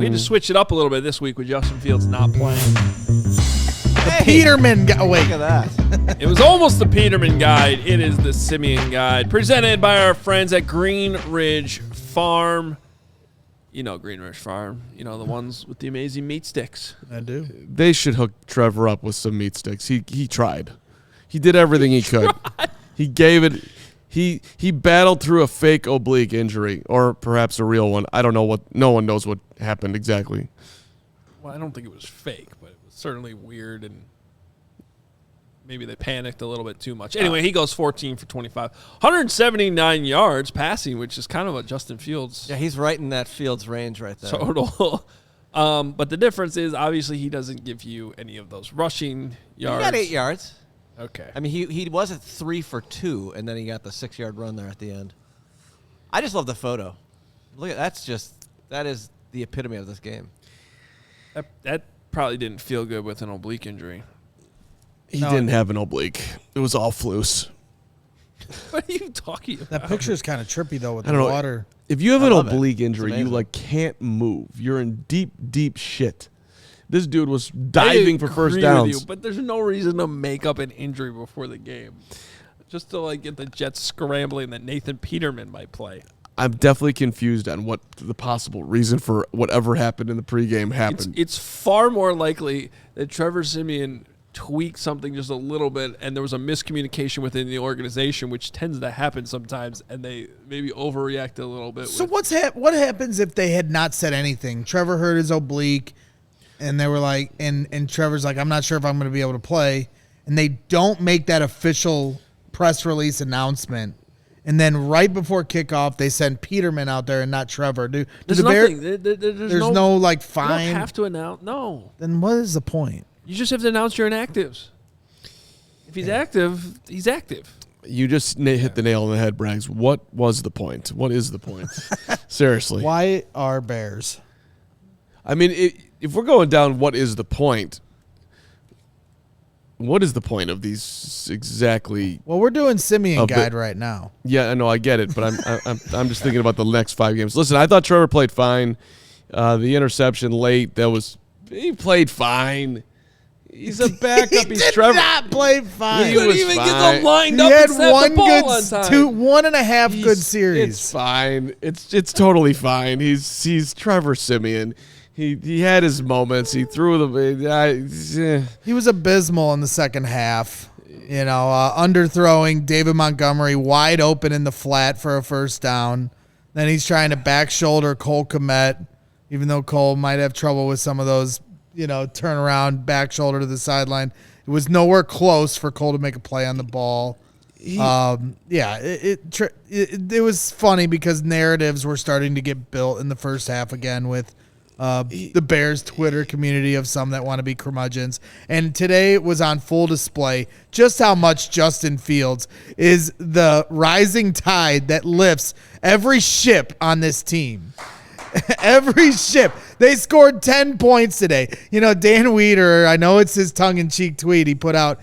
We had to switch it up a little bit this week with Justin Fields not playing. Peterman guide. Wait. Look at that. It was almost the Peterman Guide. It is the Siemian Guide, presented by our friends at Green Ridge Farm. You know Green Ridge Farm. You know, the ones with the amazing meat sticks. I do. They should hook Trevor up with some meat sticks. He tried. He did everything he could. He gave it. He battled through a fake oblique injury, or perhaps a real one. I don't know what. No one knows what happened exactly. Well, I don't think it was fake, but it was certainly weird, and maybe they panicked a little bit too much. Anyway, he goes 14 for 25. 179 yards passing, which is kind of a Justin Fields Yeah, he's right in that Fields range right there. total. But the difference is, obviously, he doesn't give you any of those rushing yards. He got 8 yards. Okay. I mean, he was at 3 for 2, and then he got the 6-yard run there at the end. I just love the photo. Look at that is the epitome of this game. That probably didn't feel good with an oblique injury. He didn't have an oblique. It was all floose. What are you talking about? That picture is kind of trippy, though, with I the don't know. water. If you have I an love it. oblique It's injury, you amazing. can't move. You're in deep shit. This dude was diving for first agree downs. with you, but there's no reason to make up an injury before the game. Just to get the Jets scrambling that Nathan Peterman might play. I'm definitely confused on what the possible reason for whatever happened in the pregame happened. It's far more likely that Trevor Siemian tweaked something just a little bit and there was a miscommunication within the organization, which tends to happen sometimes, and they maybe overreacted a little bit. So what happens if they had not said anything? Trevor hurt his oblique, and they were like, and Trevor's like, I'm not sure if I'm going to be able to play, and they don't make that official press release announcement, and then right before kickoff they send Peterman out there and not Trevor. There's nothing. There's no fine. You don't have to announce. No. Then what is the point? You just have to announce your inactives. If he's active, he's active. You just hit the nail on the head, Braggs. What was the point? What is the point? Seriously. Why are Bears? I mean, if we're going down, what is the point? What is the point of these exactly? Well, we're doing Siemian A bit- Guide right now. Yeah, I know, I get it, but I'm just thinking about the next 5 games. Listen, I thought Trevor played fine. The interception late, he played fine. He's a backup. He He's did Trevor. not play fine. He Couldn't was even get fine. them lined He up had and snap one the ball good, on time. 1.5 good series. It's fine. It's totally fine. He's Trevor Siemian. He had his moments. He threw them. He was abysmal in the second half. Underthrowing David Montgomery wide open in the flat for a first down. Then he's trying to back shoulder Cole Kmet, even though Cole might have trouble with some of those, turn around, back shoulder to the sideline. It was nowhere close for Cole to make a play on the ball. It was funny because narratives were starting to get built in the first half again with the Bears Twitter community of some that want to be curmudgeons. And today was on full display just how much Justin Fields is the rising tide that lifts every ship on this team. Every ship. They scored 10 points today. Dan Weeder, I know it's his tongue-in-cheek tweet he put out,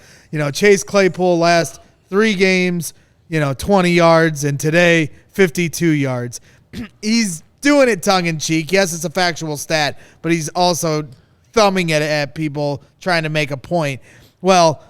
Chase Claypool last 3 games, 20 yards, and today 52 yards. He's doing it tongue-in-cheek. Yes, it's a factual stat, but he's also thumbing it at people trying to make a point. Well,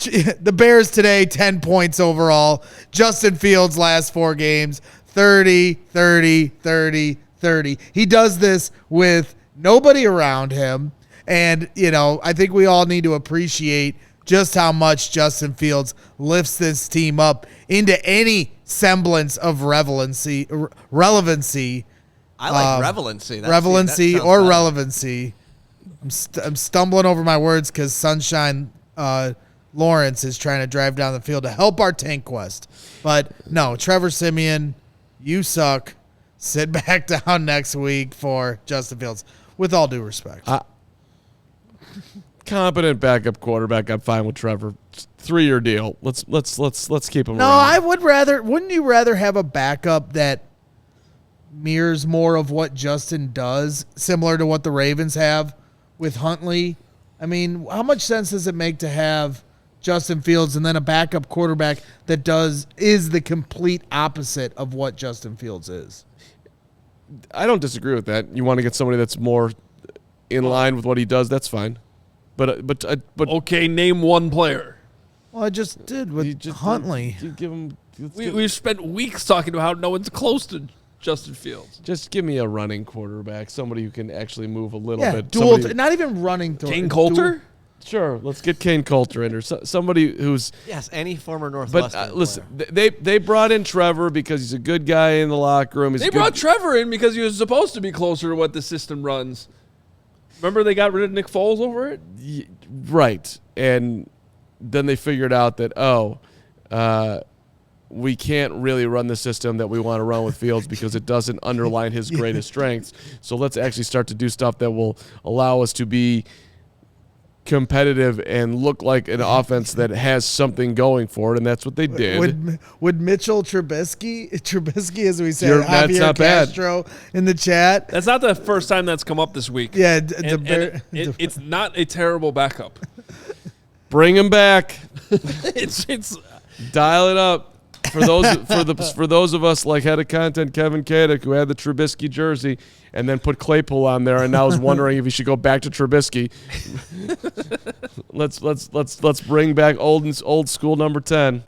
the Bears today, 10 points overall. Justin Fields last 4 games, 30, 30, 30, 30. He does this with nobody around him. And, I think we all need to appreciate just how much Justin Fields lifts this team up into any semblance of relevancy. I like relevancy. Relevancy or relevancy. I'm stumbling over my words because Sunshine Lawrence is trying to drive down the field to help our tank quest. But no, Trevor Siemian, you suck. Sit back down next week for Justin Fields. With all due respect. Competent backup quarterback. I'm fine with Trevor. 3-year deal. Let's keep him. No, around. I would rather. Wouldn't you rather have a backup that mirrors more of what Justin does, similar to what the Ravens have with Huntley? I mean, how much sense does it make to have Justin Fields and then a backup quarterback that is the complete opposite of what Justin Fields is? I don't disagree with that. You want to get somebody that's more in line with what he does. That's fine. But Okay, name one player. Well, I just did with Huntley. You give him. We've spent weeks talking about how no one's close to Justin Fields. Just give me a running quarterback, somebody who can actually move a little bit. Dual, not even running. Kane Coulter? Sure, let's get Kane Coulter in, or somebody who's any former Northwestern. But listen, they brought in Trevor because he's a good guy in the locker room. They brought Trevor in because he was supposed to be closer to what the system runs. Remember they got rid of Nick Foles over it? Right, and then they figured out that we can't really run the system that we want to run with Fields because it doesn't underline his greatest strengths. So let's actually start to do stuff that will allow us to be competitive and look like an offense that has something going for it, and that's what they did. Would Mitchell Trubisky, as we said, that's Javier not bad. Castro in the chat? That's not the first time that's come up this week. Yeah, it's not a terrible backup. Bring him back. it's Dial it up. For those of us like head of content Kevin Kadick, who had the Trubisky jersey and then put Claypool on there and now is wondering if he should go back to Trubisky. let's bring back old school number 10.